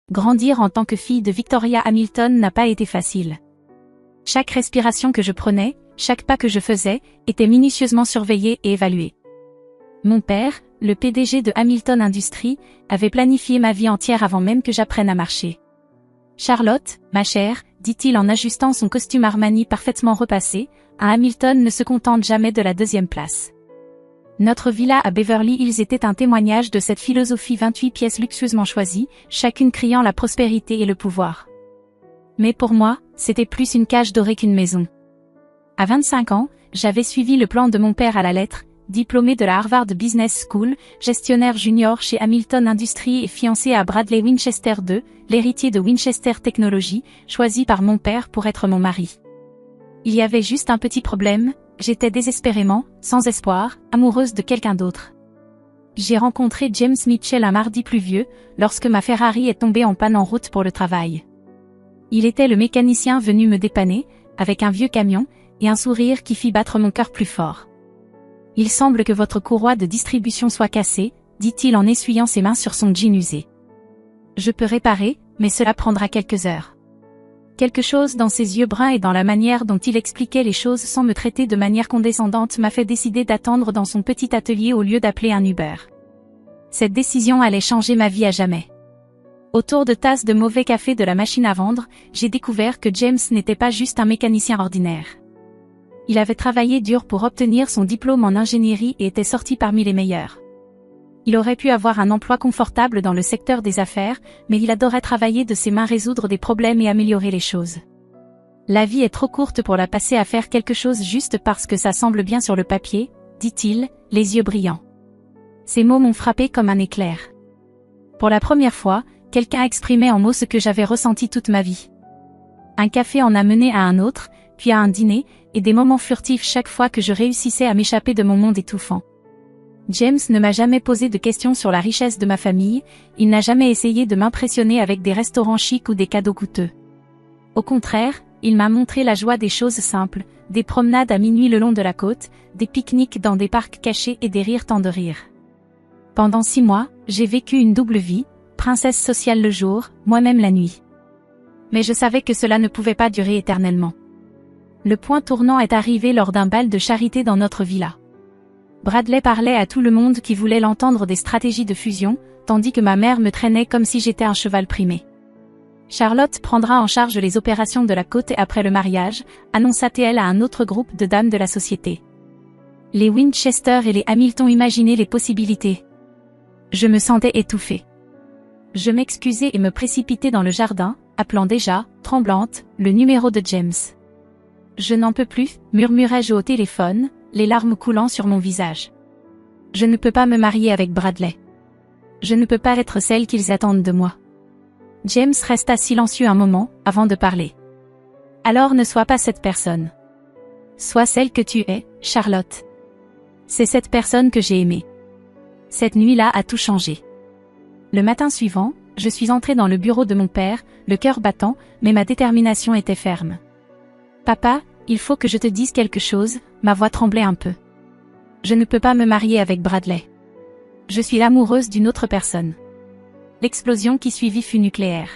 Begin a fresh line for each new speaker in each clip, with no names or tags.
Grandir en tant que fille de Victoria Hamilton n'a pas été facile. Chaque respiration que je prenais, chaque pas que je faisais, était minutieusement surveillé et évalué. Mon père, le PDG de Hamilton Industries, avait planifié ma vie entière avant même que j'apprenne à marcher. Charlotte, ma chère, dit-il en ajustant son costume Armani parfaitement repassé, à Hamilton ne se contente jamais de la 2e place. Notre villa à Beverly Hills était un témoignage de cette philosophie 28 pièces luxueusement choisies, chacune criant la prospérité et le pouvoir. Mais pour moi, c'était plus une cage dorée qu'une maison. À 25 ans, j'avais suivi le plan de mon père à la lettre, diplômé de la Harvard Business School, gestionnaire junior chez Hamilton Industries et fiancé à Bradley Winchester II, l'héritier de Winchester Technology, choisi par mon père pour être mon mari. Il y avait juste un petit problème, j'étais désespérément, sans espoir, amoureuse de quelqu'un d'autre. J'ai rencontré James Mitchell un mardi pluvieux, lorsque ma Ferrari est tombée en panne en route pour le travail. Il était le mécanicien venu me dépanner, avec un vieux camion, et un sourire qui fit battre mon cœur plus fort. « Il semble que votre courroie de distribution soit cassée », dit-il en essuyant ses mains sur son jean usé. « Je peux réparer, mais cela prendra quelques heures. » Quelque chose dans ses yeux bruns et dans la manière dont il expliquait les choses sans me traiter de manière condescendante m'a fait décider d'attendre dans son petit atelier au lieu d'appeler un Uber. Cette décision allait changer ma vie à jamais. Autour de tasses de mauvais café de la machine à vendre, j'ai découvert que James n'était pas juste un mécanicien ordinaire. Il avait travaillé dur pour obtenir son diplôme en ingénierie et était sorti parmi les meilleurs. Il aurait pu avoir un emploi confortable dans le secteur des affaires, mais il adorait travailler de ses mains, résoudre des problèmes et améliorer les choses. La vie est trop courte pour la passer à faire quelque chose juste parce que ça semble bien sur le papier, dit-il, les yeux brillants. Ces mots m'ont frappé comme un éclair. Pour la première fois, quelqu'un exprimait en mots ce que j'avais ressenti toute ma vie. Un café en a mené à un autre, puis à un dîner, et des moments furtifs chaque fois que je réussissais à m'échapper de mon monde étouffant. James ne m'a jamais posé de questions sur la richesse de ma famille, il n'a jamais essayé de m'impressionner avec des restaurants chics ou des cadeaux coûteux. Au contraire, il m'a montré la joie des choses simples, des promenades à minuit le long de la côte, des pique-niques dans des parcs cachés et des rires tant de rire. Pendant 6 mois, j'ai vécu une double vie, princesse sociale le jour, moi-même la nuit. Mais je savais que cela ne pouvait pas durer éternellement. Le point tournant est arrivé lors d'un bal de charité dans notre villa. Bradley parlait à tout le monde qui voulait l'entendre des stratégies de fusion, tandis que ma mère me traînait comme si j'étais un cheval primé. Charlotte prendra en charge les opérations de la côte après le mariage, annonça-t-elle à un autre groupe de dames de la société. Les Winchester et les Hamilton imaginaient les possibilités. Je me sentais étouffée. Je m'excusai et me précipitai dans le jardin, appelant déjà, tremblante, le numéro de James. Je n'en peux plus, murmurai-je au téléphone, les larmes coulant sur mon visage. Je ne peux pas me marier avec Bradley. Je ne peux pas être celle qu'ils attendent de moi. James resta silencieux un moment, avant de parler. Alors ne sois pas cette personne. Sois celle que tu es, Charlotte. C'est cette personne que j'ai aimée. Cette nuit-là a tout changé. Le matin suivant, je suis entrée dans le bureau de mon père, le cœur battant, mais ma détermination était ferme. Papa, il faut que je te dise quelque chose, ma voix tremblait un peu. Je ne peux pas me marier avec Bradley. Je suis l'amoureuse d'une autre personne. L'explosion qui suivit fut nucléaire.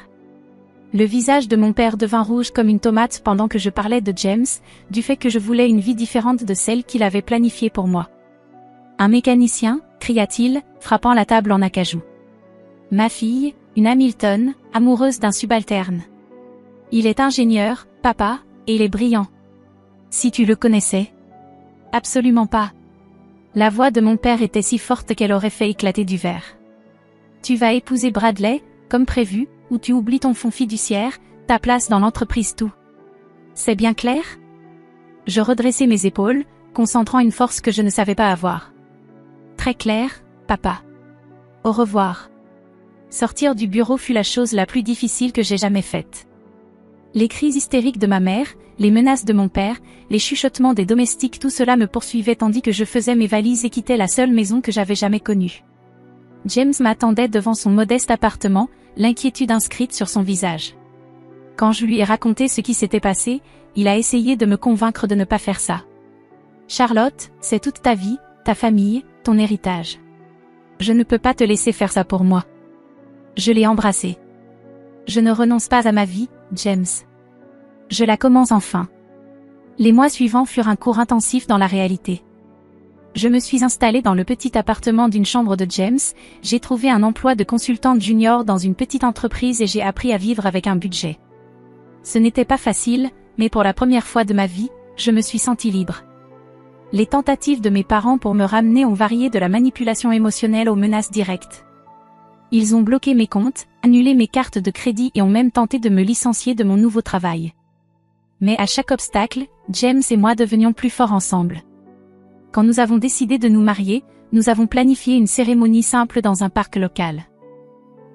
Le visage de mon père devint rouge comme une tomate pendant que je parlais de James, du fait que je voulais une vie différente de celle qu'il avait planifiée pour moi. Un mécanicien, cria-t-il, frappant la table en acajou. Ma fille, une Hamilton, amoureuse d'un subalterne. Il est ingénieur, papa, et il est brillant. Si tu le connaissais? Absolument pas. La voix de mon père était si forte qu'elle aurait fait éclater du verre. Tu vas épouser Bradley, comme prévu, ou tu oublies ton fonds fiduciaire, ta place dans l'entreprise tout. C'est bien clair? Je redressai mes épaules, concentrant une force que je ne savais pas avoir. Très clair, papa. Au revoir. Sortir du bureau fut la chose la plus difficile que j'ai jamais faite. Les cris hystériques de ma mère, les menaces de mon père, les chuchotements des domestiques, tout cela me poursuivait tandis que je faisais mes valises et quittais la seule maison que j'avais jamais connue. James m'attendait devant son modeste appartement, l'inquiétude inscrite sur son visage. Quand je lui ai raconté ce qui s'était passé, il a essayé de me convaincre de ne pas faire ça. Charlotte, c'est toute ta vie, ta famille, ton héritage. Je ne peux pas te laisser faire ça pour moi. Je l'ai embrassé. Je ne renonce pas à ma vie, James. Je la commence enfin. Les mois suivants furent un cours intensif dans la réalité. Je me suis installée dans le petit appartement d'une chambre de James, j'ai trouvé un emploi de consultante junior dans une petite entreprise et j'ai appris à vivre avec un budget. Ce n'était pas facile, mais pour la première fois de ma vie, je me suis sentie libre. Les tentatives de mes parents pour me ramener ont varié de la manipulation émotionnelle aux menaces directes. Ils ont bloqué mes comptes, annulé mes cartes de crédit et ont même tenté de me licencier de mon nouveau travail. Mais à chaque obstacle, James et moi devenions plus forts ensemble. Quand nous avons décidé de nous marier, nous avons planifié une cérémonie simple dans un parc local.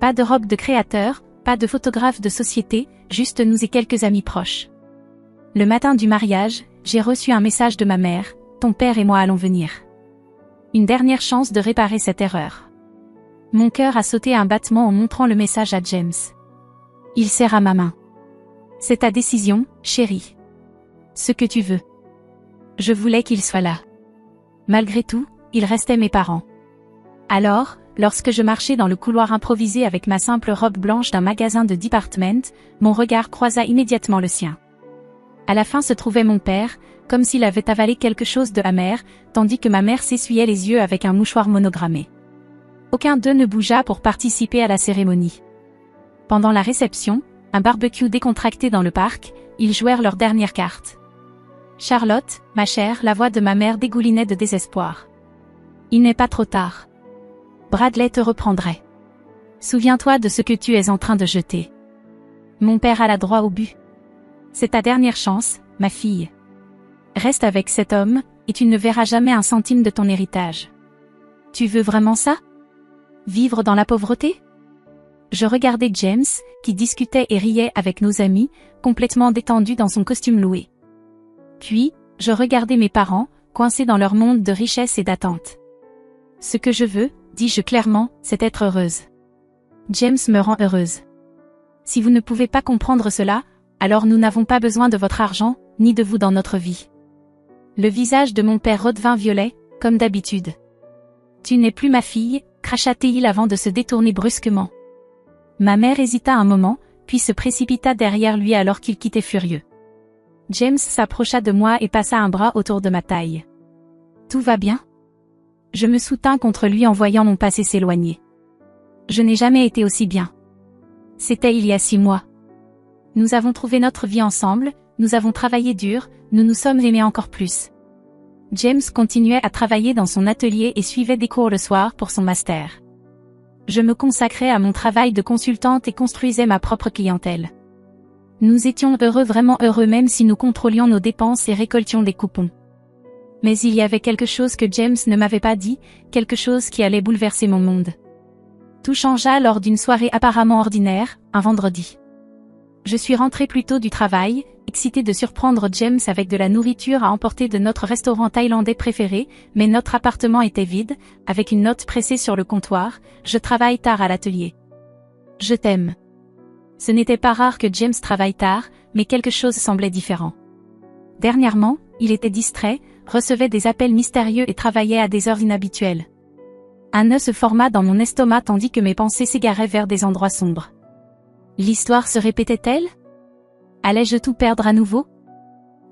Pas de robe de créateur, pas de photographe de société, juste nous et quelques amis proches. Le matin du mariage, j'ai reçu un message de ma mère, ton père et moi allons venir. Une dernière chance de réparer cette erreur. Mon cœur a sauté à un battement en montrant le message à James. Il serra ma main. C'est ta décision, chérie. Ce que tu veux. Je voulais qu'il soit là. Malgré tout, ils restaient mes parents. Alors, lorsque je marchais dans le couloir improvisé avec ma simple robe blanche d'un magasin de department, mon regard croisa immédiatement le sien. À la fin se trouvait mon père, comme s'il avait avalé quelque chose de amer, tandis que ma mère s'essuyait les yeux avec un mouchoir monogrammé. Aucun d'eux ne bougea pour participer à la cérémonie. Pendant la réception, un barbecue décontracté dans le parc, ils jouèrent leur dernière carte. Charlotte, ma chère, la voix de ma mère dégoulinait de désespoir. Il n'est pas trop tard. Bradley te reprendrait. Souviens-toi de ce que tu es en train de jeter. Mon père alla droit au but. C'est ta dernière chance, ma fille. Reste avec cet homme, et tu ne verras jamais un centime de ton héritage. Tu veux vraiment ça? Vivre dans la pauvreté? Je regardais James, qui discutait et riait avec nos amis, complètement détendu dans son costume loué. Puis, je regardais mes parents, coincés dans leur monde de richesse et d'attente. Ce que je veux, dis-je clairement, c'est être heureuse. James me rend heureuse. Si vous ne pouvez pas comprendre cela, alors nous n'avons pas besoin de votre argent, ni de vous dans notre vie. Le visage de mon père redevint violet, comme d'habitude. Tu n'es plus ma fille, cracha-t-il avant de se détourner brusquement. Ma mère hésita un moment, puis se précipita derrière lui alors qu'il quittait furieux. James s'approcha de moi et passa un bras autour de ma taille. Tout va bien? Je me soutins contre lui en voyant mon passé s'éloigner. Je n'ai jamais été aussi bien. C'était il y a 6 mois. Nous avons trouvé notre vie ensemble, nous avons travaillé dur, nous nous sommes aimés encore plus. James continuait à travailler dans son atelier et suivait des cours le soir pour son master. Je me consacrais à mon travail de consultante et construisais ma propre clientèle. Nous étions heureux, vraiment heureux même si nous contrôlions nos dépenses et récoltions des coupons. Mais il y avait quelque chose que James ne m'avait pas dit, quelque chose qui allait bouleverser mon monde. Tout changea lors d'une soirée apparemment ordinaire, un vendredi. Je suis rentrée plus tôt du travail, excitée de surprendre James avec de la nourriture à emporter de notre restaurant thaïlandais préféré, mais notre appartement était vide, avec une note pressée sur le comptoir, je travaille tard à l'atelier. Je t'aime. Ce n'était pas rare que James travaille tard, mais quelque chose semblait différent. Dernièrement, il était distrait, recevait des appels mystérieux et travaillait à des heures inhabituelles. Un nœud se forma dans mon estomac tandis que mes pensées s'égaraient vers des endroits sombres. L'histoire se répétait-elle? Allais-je tout perdre à nouveau?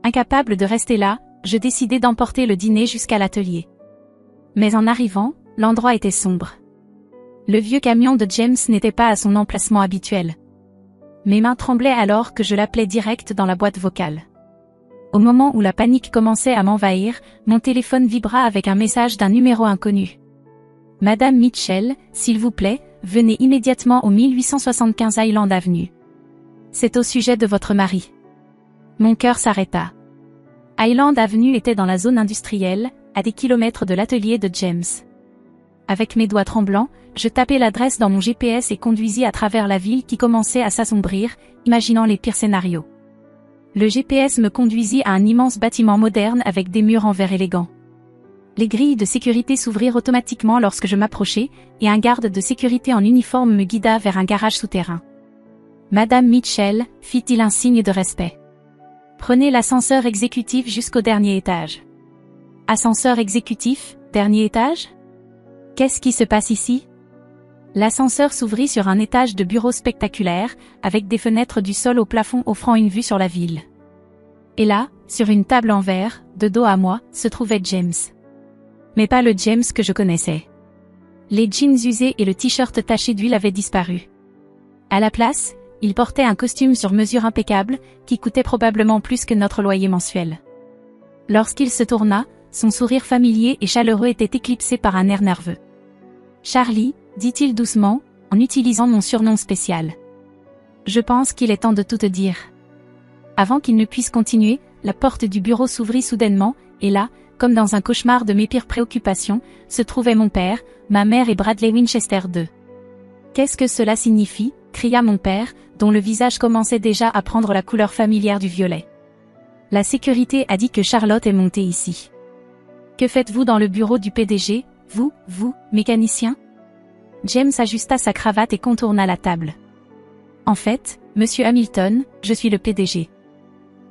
Incapable de rester là, je décidai d'emporter le dîner jusqu'à l'atelier. Mais en arrivant, l'endroit était sombre. Le vieux camion de James n'était pas à son emplacement habituel. Mes mains tremblaient alors que je l'appelais direct dans la boîte vocale. Au moment où la panique commençait à m'envahir, mon téléphone vibra avec un message d'un numéro inconnu. Madame Mitchell, s'il vous plaît, venez immédiatement au 1875 Highland Avenue. C'est au sujet de votre mari. Mon cœur s'arrêta. Highland Avenue était dans la zone industrielle, à des kilomètres de l'atelier de James. Avec mes doigts tremblants, je tapai l'adresse dans mon GPS et conduisis à travers la ville qui commençait à s'assombrir, imaginant les pires scénarios. Le GPS me conduisit à un immense bâtiment moderne avec des murs en verre élégant. Les grilles de sécurité s'ouvrirent automatiquement lorsque je m'approchai, et un garde de sécurité en uniforme me guida vers un garage souterrain. Madame Mitchell, fit-il un signe de respect. Prenez l'ascenseur exécutif jusqu'au dernier étage. Ascenseur exécutif, dernier étage? Qu'est-ce qui se passe ici? L'ascenseur s'ouvrit sur un étage de bureaux spectaculaire, avec des fenêtres du sol au plafond offrant une vue sur la ville. Et là, sur une table en verre, de dos à moi, se trouvait James. Mais pas le James que je connaissais. Les jeans usés et le t-shirt taché d'huile avaient disparu. À la place, il portait un costume sur mesure impeccable, qui coûtait probablement plus que notre loyer mensuel. Lorsqu'il se tourna, son sourire familier et chaleureux était éclipsé par un air nerveux. « Charlie », dit-il doucement, en utilisant mon surnom spécial. « Je pense qu'il est temps de tout te dire. » Avant qu'il ne puisse continuer, la porte du bureau s'ouvrit soudainement, et là, comme dans un cauchemar de mes pires préoccupations, se trouvaient mon père, ma mère et Bradley Winchester II. « Qu'est-ce que cela signifie ?» cria mon père, dont le visage commençait déjà à prendre la couleur familière du violet. « La sécurité a dit que Charlotte est montée ici. »« Que faites-vous dans le bureau du PDG, vous, mécanicien ?» James ajusta sa cravate et contourna la table. « En fait, Monsieur Hamilton, je suis le PDG.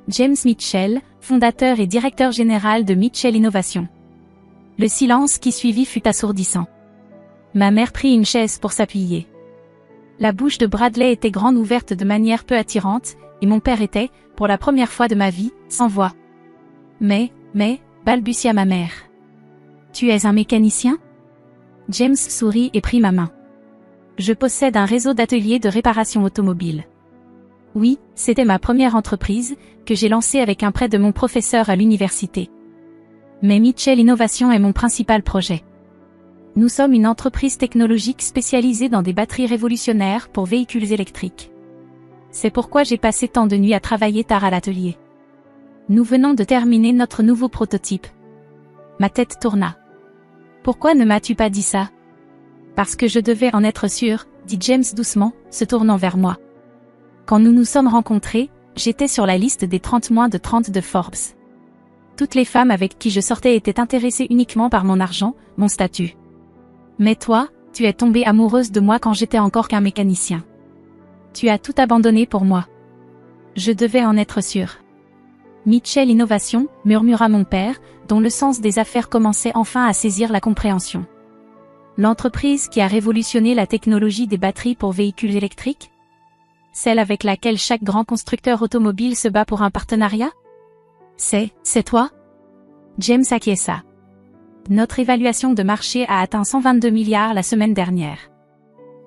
James Mitchell, fondateur et directeur général de Mitchell Innovation. » Le silence qui suivit fut assourdissant. Ma mère prit une chaise pour s'appuyer. La bouche de Bradley était grande ouverte de manière peu attirante, et mon père était, pour la première fois de ma vie, sans voix. Mais, balbutia ma mère. Tu es un mécanicien ? James sourit et prit ma main. Je possède un réseau d'ateliers de réparation automobile. Oui, c'était ma première entreprise, que j'ai lancée avec un prêt de mon professeur à l'université. Mais Mitchell Innovation est mon principal projet. Nous sommes une entreprise technologique spécialisée dans des batteries révolutionnaires pour véhicules électriques. C'est pourquoi j'ai passé tant de nuits à travailler tard à l'atelier. Nous venons de terminer notre nouveau prototype. Ma tête tourna. Pourquoi ne m'as-tu pas dit ça ? Parce que je devais en être sûr, dit James doucement, se tournant vers moi. Quand nous nous sommes rencontrés, j'étais sur la liste des 30 moins de 30 de Forbes. Toutes les femmes avec qui je sortais étaient intéressées uniquement par mon argent, mon statut. Mais toi, tu es tombée amoureuse de moi quand j'étais encore qu'un mécanicien. Tu as tout abandonné pour moi. Je devais en être sûr. Mitchell Innovation, murmura mon père, dont le sens des affaires commençait enfin à saisir la compréhension. L'entreprise qui a révolutionné la technologie des batteries pour véhicules électriques ? Celle avec laquelle chaque grand constructeur automobile se bat pour un partenariat ? C'est toi ? James acquiesça. Notre évaluation de marché a atteint 122 milliards la semaine dernière.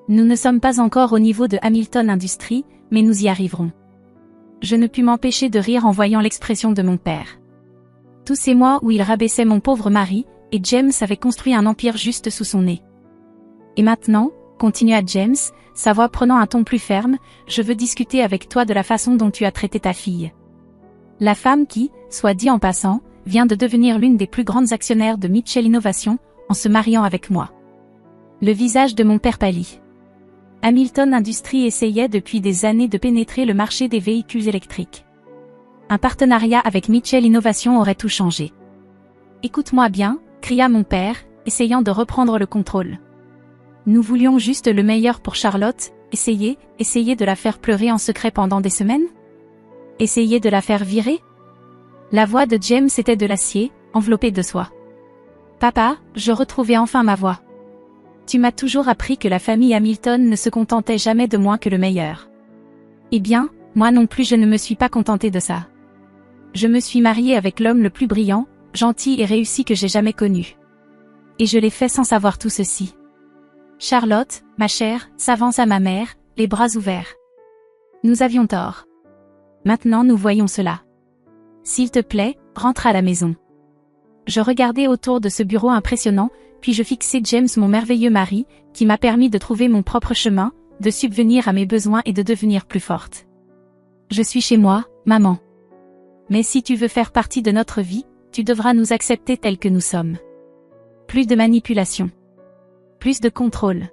Nous ne sommes pas encore au niveau de Hamilton Industries, mais nous y arriverons. Je ne pus m'empêcher de rire en voyant l'expression de mon père. Tous ces mois où il rabaissait mon pauvre mari, et James avait construit un empire juste sous son nez. Et maintenant, continua James, sa voix prenant un ton plus ferme, je veux discuter avec toi de la façon dont tu as traité ta fille. La femme qui, soit dit en passant, vient de devenir l'une des plus grandes actionnaires de Mitchell Innovation, en se mariant avec moi. Le visage de mon père pâlit. Hamilton Industries essayait depuis des années de pénétrer le marché des véhicules électriques. Un partenariat avec Mitchell Innovation aurait tout changé. Écoute-moi bien, cria mon père, essayant de reprendre le contrôle. Nous voulions juste le meilleur pour Charlotte, essayer de la faire pleurer en secret pendant des semaines ? Essayer de la faire virer ? La voix de James était de l'acier, enveloppée de soie. Papa, je retrouvais enfin ma voix. Tu m'as toujours appris que la famille Hamilton ne se contentait jamais de moins que le meilleur. Eh bien, moi non plus je ne me suis pas contentée de ça. Je me suis mariée avec l'homme le plus brillant, gentil et réussi que j'ai jamais connu. Et je l'ai fait sans savoir tout ceci. Charlotte, ma chère, s'avance à ma mère, les bras ouverts. Nous avions tort. Maintenant nous voyons cela. S'il te plaît, rentre à la maison. Je regardais autour de ce bureau impressionnant, puis je fixai James mon merveilleux mari, qui m'a permis de trouver mon propre chemin, de subvenir à mes besoins et de devenir plus forte. Je suis chez moi, maman. Mais si tu veux faire partie de notre vie, tu devras nous accepter tels que nous sommes. Plus de manipulation. Plus de contrôle.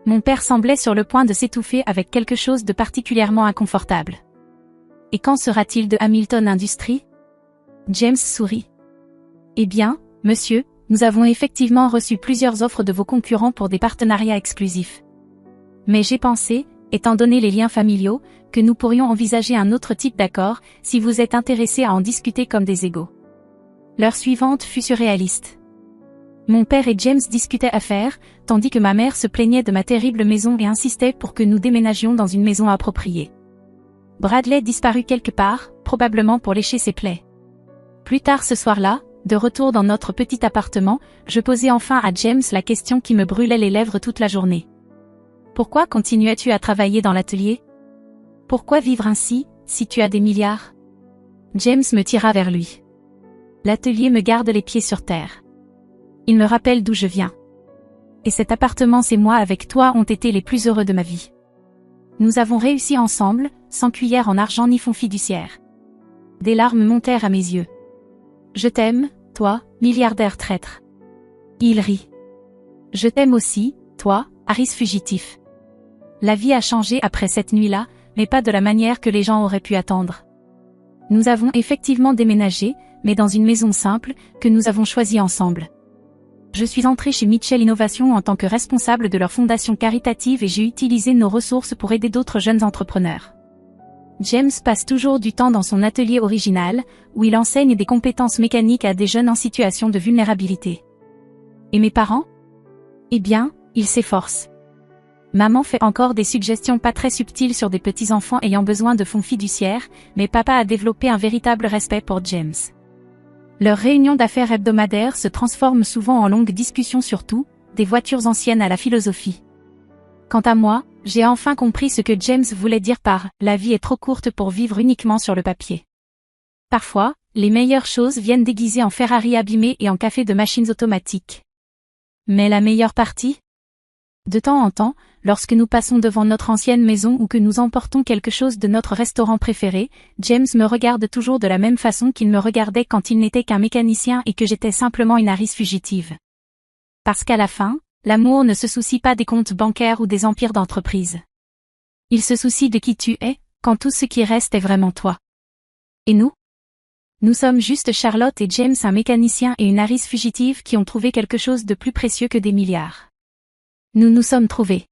Mon père semblait sur le point de s'étouffer avec quelque chose de particulièrement inconfortable. Et quand sera-t-il de Hamilton Industries ? James sourit. Eh bien, monsieur, nous avons effectivement reçu plusieurs offres de vos concurrents pour des partenariats exclusifs. Mais j'ai pensé, étant donné les liens familiaux, que nous pourrions envisager un autre type d'accord, si vous êtes intéressé à en discuter comme des égaux. L'heure suivante fut surréaliste. Mon père et James discutaient affaires, tandis que ma mère se plaignait de ma terrible maison et insistait pour que nous déménagions dans une maison appropriée. Bradley disparut quelque part, probablement pour lécher ses plaies. Plus tard ce soir-là, de retour dans notre petit appartement, je posai enfin à James la question qui me brûlait les lèvres toute la journée. Pourquoi continuais-tu à travailler dans l'atelier? Pourquoi vivre ainsi, si tu as des milliards? James me tira vers lui. L'atelier me garde les pieds sur terre. Il me rappelle d'où je viens. Et cet appartement et moi avec toi ont été les plus heureux de ma vie. Nous avons réussi ensemble, sans cuillère en argent ni fonds fiduciaire. Des larmes montèrent à mes yeux. Je t'aime, toi, milliardaire traître. Il rit. Je t'aime aussi, toi, Harris fugitif. La vie a changé après cette nuit-là, mais pas de la manière que les gens auraient pu attendre. Nous avons effectivement déménagé, mais dans une maison simple, que nous avons choisie ensemble. Je suis entrée chez Mitchell Innovation en tant que responsable de leur fondation caritative et j'ai utilisé nos ressources pour aider d'autres jeunes entrepreneurs. James passe toujours du temps dans son atelier original, où il enseigne des compétences mécaniques à des jeunes en situation de vulnérabilité. Et mes parents? Eh bien, ils s'efforcent. Maman fait encore des suggestions pas très subtiles sur des petits-enfants ayant besoin de fonds fiduciaires, mais papa a développé un véritable respect pour James. Leurs réunions d'affaires hebdomadaires se transforment souvent en longues discussions sur tout, des voitures anciennes à la philosophie. Quant à moi, j'ai enfin compris ce que James voulait dire par « la vie est trop courte pour vivre uniquement sur le papier ». Parfois, les meilleures choses viennent déguisées en Ferrari abîmées et en café de machines automatiques. Mais la meilleure partie? De temps en temps, lorsque nous passons devant notre ancienne maison ou que nous emportons quelque chose de notre restaurant préféré, James me regarde toujours de la même façon qu'il me regardait quand il n'était qu'un mécanicien et que j'étais simplement une Harris fugitive. Parce qu'à la fin, l'amour ne se soucie pas des comptes bancaires ou des empires d'entreprise. Il se soucie de qui tu es, quand tout ce qui reste est vraiment toi. Et nous? Nous sommes juste Charlotte et James, un mécanicien et une Harris fugitive qui ont trouvé quelque chose de plus précieux que des milliards. Nous nous sommes trouvés.